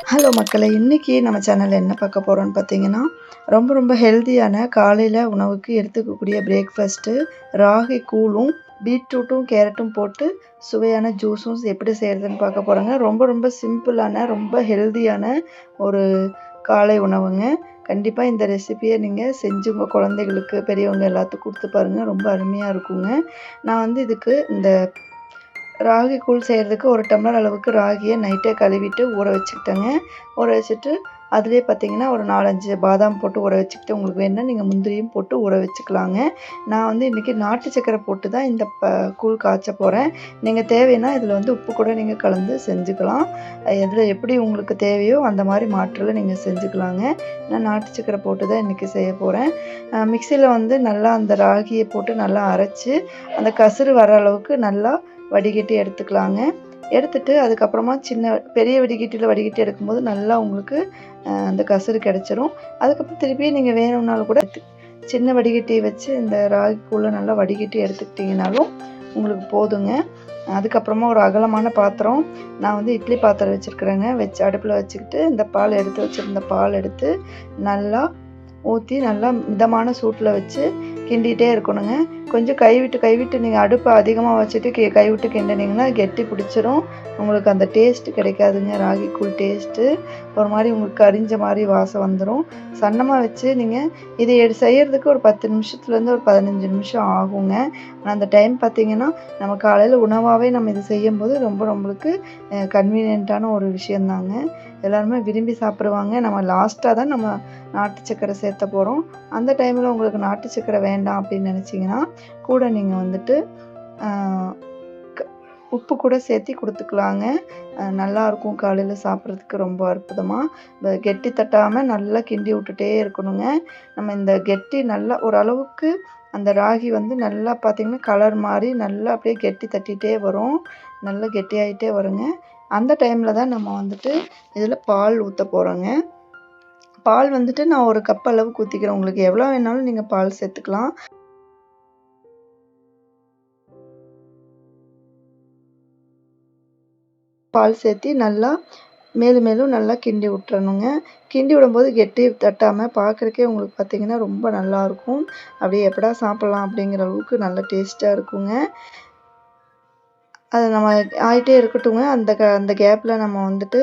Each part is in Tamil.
ஹலோ மக்களே! இன்னைக்கு நம்ம சேனல்ல என்ன பார்க்க போறோம்னு பார்த்தீங்கன்னா, ரொம்ப ஹெல்தியான காலையில உணவுக்கு எடுத்துக்கக்கூடிய பிரேக்ஃபாஸ்ட்டு ராகி கூழும், பீட்ரூட்டும், கேரட்டும் போட்டு சுவையான ஜூஸும் எப்படி செய்றதுன்னு பார்க்க போறோங்க. ரொம்ப சிம்பிளான, ரொம்ப ஹெல்தியான ஒரு காலை உணவுங்க. கண்டிப்பா இந்த ரெசிபிய நீங்க செஞ்சு உங்க குழந்தைகளுக்கு, பெரியவங்க எல்லாத்துக்கும் குடுத்து பாருங்க. ரொம்ப அருமையா இருக்குங்க. நான் வந்து இதுக்கு இந்த ராகி கூழ் செய்கிறதுக்கு 1 டம்ளர் அளவுக்கு ராகியை நைட்டே கழுவிட்டு ஊற வச்சுக்கிட்டேங்க. ஊற வச்சுட்டு அதிலே பார்த்தீங்கன்னா ஒரு 4, 5 பாதாம் போட்டு ஊற வச்சுக்கிட்டு, உங்களுக்கு வேணும்னா நீங்கள் முந்திரியும் போட்டு ஊற வச்சுக்கலாங்க. நான் வந்து இன்றைக்கி நாட்டு சர்க்கரை போட்டு தான் இந்த கூழ் காய்ச்ச போகிறேன். நீங்கள் தேவைன்னா இதில் வந்து உப்பு கூட நீங்கள் கலந்து செஞ்சுக்கலாம். எதில் எப்படி உங்களுக்கு தேவையோ அந்த மாதிரி மாற்றலை நீங்கள் செஞ்சுக்கலாங்க. நான் நாட்டு சர்க்கரை போட்டு தான் இன்றைக்கி செய்ய போகிறேன். மிக்சியில் வந்து நல்லா அந்த ராகியை போட்டு நல்லா அரைச்சி அந்த கசுறு வர அளவுக்கு நல்லா வடிகட்டி எடுத்துக்கலாங்க. எடுத்துட்டு அதுக்கப்புறமா பெரிய வடிகட்டியில் வடிகட்டி எடுக்கும்போது நல்லா உங்களுக்கு அந்த கசுறு கிடச்சிரும். அதுக்கப்புறம் திருப்பி நீங்கள் வேணும்னாலும் கூட சின்ன வடிகட்டி வச்சு இந்த ராகி கூழை நல்லா வடிகட்டி எடுத்துக்கிட்டிங்கனாலும் உங்களுக்கு போதுங்க. அதுக்கப்புறமா ஒரு அகலமான பாத்திரம், நான் வந்து இட்லி பாத்திரம் வச்சுருக்குறேங்க. அடுப்பில் வச்சுக்கிட்டு இந்த பால் எடுத்து வச்சுருந்த பால் எடுத்து நல்லா ஊற்றி நல்லா மிதமான சூட்டில் வச்சு கிண்டிகிட்டே இருக்கணுங்க. கொஞ்சம் கைவிட்டு நீங்கள் அடுப்பை அதிகமாக வச்சுட்டு கைவிட்டு கிண்டினீங்கன்னா கெட்டி பிடிச்சிரும். உங்களுக்கு அந்த டேஸ்ட்டு கிடைக்காதுங்க. ராகி கூழ் டேஸ்ட்டு ஒரு மாதிரி உங்களுக்கு கரிஞ்ச மாதிரி வாசம் வந்துடும். சன்னமாக வச்சு நீங்கள் இதை செய்கிறதுக்கு ஒரு 10 நிமிஷத்துலேருந்து ஒரு 15 நிமிஷம் ஆகுங்க. ஆனால் அந்த டைம் பார்த்திங்கன்னா நம்ம காலையில் உணவாகவே நம்ம இது செய்யும்போது நம்மளுக்கு கன்வீனியண்ட்டான ஒரு விஷயந்தாங்க. எல்லாருமே விரும்பி சாப்பிடுவாங்க. நம்ம லாஸ்ட்டாக தான் நம்ம நாட்டு சர்க்கரை சேர்த்த போகிறோம். அந்த டைமில் உங்களுக்கு நாட்டு சர்க்கரை வேண்டாம் அப்படின்னு நினச்சிங்கன்னா கூட நீங்கள் வந்துட்டு உப்பு கூட சேர்த்தி கொடுத்துக்கலாங்க. நல்லாயிருக்கும் காலையில் சாப்பிட்றதுக்கு ரொம்ப அற்புதமாக. கெட்டி தட்டாமல் நல்லா கிண்டி விட்டுட்டே இருக்கணுங்க. நம்ம இந்த கெட்டி நல்லா ஓரளவுக்கு அந்த ராகி வந்து நல்லா பார்த்திங்கன்னா கலர் மாதிரி நல்லா அப்படியே கெட்டி தட்டிகிட்டே வரும். நல்லா கெட்டியாகிட்டே வருங்க. அந்த டைமில் தான் நம்ம வந்துட்டு இதில் பால் ஊற்ற போகிறோங்க. பால் வந்துட்டு நான் 1 கப் அளவுக்கு ஊற்றிக்கிறேன். உங்களுக்கு எவ்வளோ வேணாலும் நீங்கள் பால் சேர்த்துக்கலாம். பால் சேர்த்தி நல்லா மேலும் நல்லா கிண்டி விட்டுறணுங்க. கிண்டி விடும்போது கெட்டி தட்டாமல் பார்க்குறக்கே உங்களுக்கு பார்த்திங்கன்னா ரொம்ப நல்லாயிருக்கும். அப்படியே எப்படா சாப்பிட்லாம் அப்படிங்கிற அளவுக்கு நல்ல டேஸ்ட்டாக இருக்குங்க. அது நம்ம ஆகிட்டே இருக்கட்டுங்க. அந்த கேப்பில் நம்ம வந்துட்டு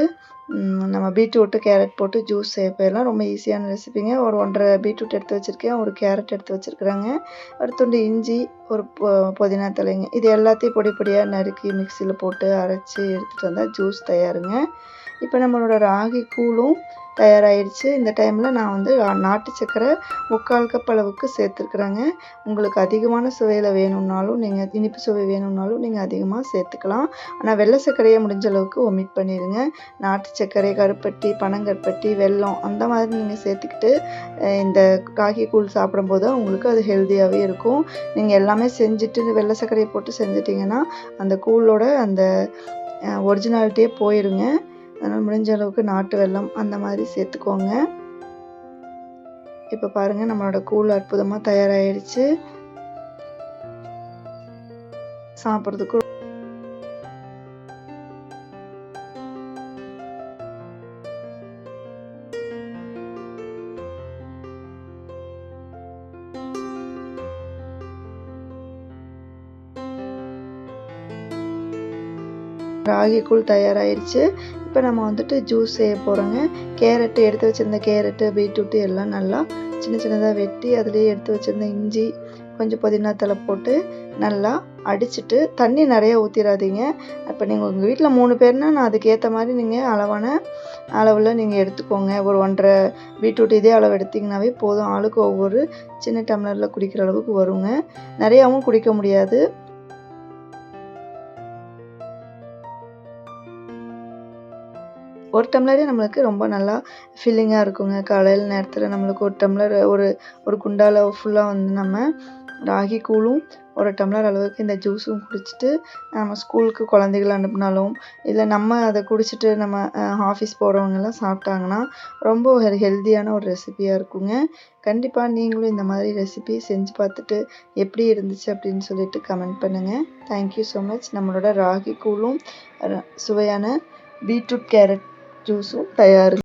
நம்ம பீட்ரூட்டு, கேரட் போட்டு ஜூஸ் செய்ய போயிடலாம். ரொம்ப ஈஸியான ரெசிபிங்க. ஒரு 1 1/2 பீட்ரூட் எடுத்து வச்சுருக்கேன். 1 கேரட் எடுத்து வச்சுருக்குறேங்க. ஒரு துண்டு இஞ்சி, ஒரு புதினா தலைங்க. இது எல்லாத்தையும் பொடியாக நறுக்கி மிக்சியில் போட்டு அரைச்சி எடுத்துகிட்டு வந்தால் ஜூஸ் தயாருங்க. இப்போ நம்மளோட ராகி கூழும் தயாராகிடுச்சு. இந்த டைமில் நான் வந்து நாட்டு சர்க்கரை 3/4 கப் அளவுக்கு சேர்த்துருக்குறேங்க. உங்களுக்கு அதிகமான சுவையில் வேணும்னாலும் நீங்கள் இனிப்பு சுவை வேணும்னாலும் நீங்கள் அதிகமாக சேர்த்துக்கலாம். ஆனால் வெள்ளை சர்க்கரையை முடிஞ்ச அளவுக்கு ஒமிட் பண்ணிடுங்க. நாட்டு சர்க்கரை, கருப்பட்டி, பனங்கருப்பட்டி, வெல்லம் அந்த மாதிரி நீங்கள் சேர்த்துக்கிட்டு இந்த ராகி கூழ் சாப்பிடும்போது உங்களுக்கு அது ஹெல்த்தியாகவே இருக்கும். நீங்கள் எல்லாமே செஞ்சுட்டு வெள்ளை சர்க்கரையை போட்டு செஞ்சிட்டிங்கன்னா அந்த கூழோட அந்த ஒரிஜினாலிட்டியே போயிருங்க. அதனால் முடிஞ்ச அளவுக்கு நாட்டு வெல்லம் அந்த மாதிரி சேர்த்துக்கோங்க. இப்போ பாருங்கள் நம்மளோட கூழ் அற்புதமாக தயாராகிடுச்சு. சாப்பிட்றதுக்கு ராகி கூழ் தயாராகிடுச்சு. இப்போ நம்ம வந்துட்டு ஜூஸ் செய்ய போகிறோங்க. கேரட்டு எடுத்து வச்சுருந்த கேரட்டு, பீட்ரூட்டு எல்லாம் நல்லா சின்னதாக வெட்டி அதிலேயே எடுத்து வச்சுருந்த இஞ்சி, கொஞ்சம் புதினா தழை போட்டு நல்லா அடிச்சுட்டு தண்ணி நிறைய ஊற்றிடாதீங்க. இப்போ நீங்கள் உங்கள் வீட்டில் 3 பேர்னா நான் அதுக்கேற்ற மாதிரி நீங்கள் அளவில் நீங்கள் எடுத்துக்கோங்க. ஒரு 1 1/2 பீட்ரூட் இதே அளவு எடுத்திங்கனாவே போதும். ஆளுக்கு ஒவ்வொரு சின்ன டம்ளரில் குடிக்கிற அளவுக்கு வருங்க. நிறையாவும் குடிக்க முடியாது. ஒரு டம்ளரே நம்மளுக்கு ரொம்ப நல்லா ஃபில்லிங்காக இருக்குங்க. காலையில் நேரத்தில் நம்மளுக்கு ஒரு டம்ளர் ஒரு குண்டால ஃபுல்லாக வந்து நம்ம ராகி கூழும் 1 டம்ளர் அளவுக்கு இந்த ஜூஸும் குடிச்சிட்டு நம்ம ஸ்கூலுக்கு குழந்தைகள அனுப்புனாலும், இல்லை நம்ம அதை குடிச்சிட்டு நம்ம ஆஃபீஸ் போகிறவங்கலாம் சாப்பிட்டாங்கன்னா ரொம்ப ஒரு ஹெல்த்தியான ஒரு ரெசிபியாக இருக்குங்க. கண்டிப்பாக நீங்களும் இந்த மாதிரி ரெசிபி செஞ்சு பார்த்துட்டு எப்படி இருந்துச்சு அப்படின்னு சொல்லிட்டு கமெண்ட் பண்ணுங்கள். Thank you so much. நம்மளோட ராகி கூழும் சுவையான பீட்ரூட், கேரட் ஜூஸும் தயார்.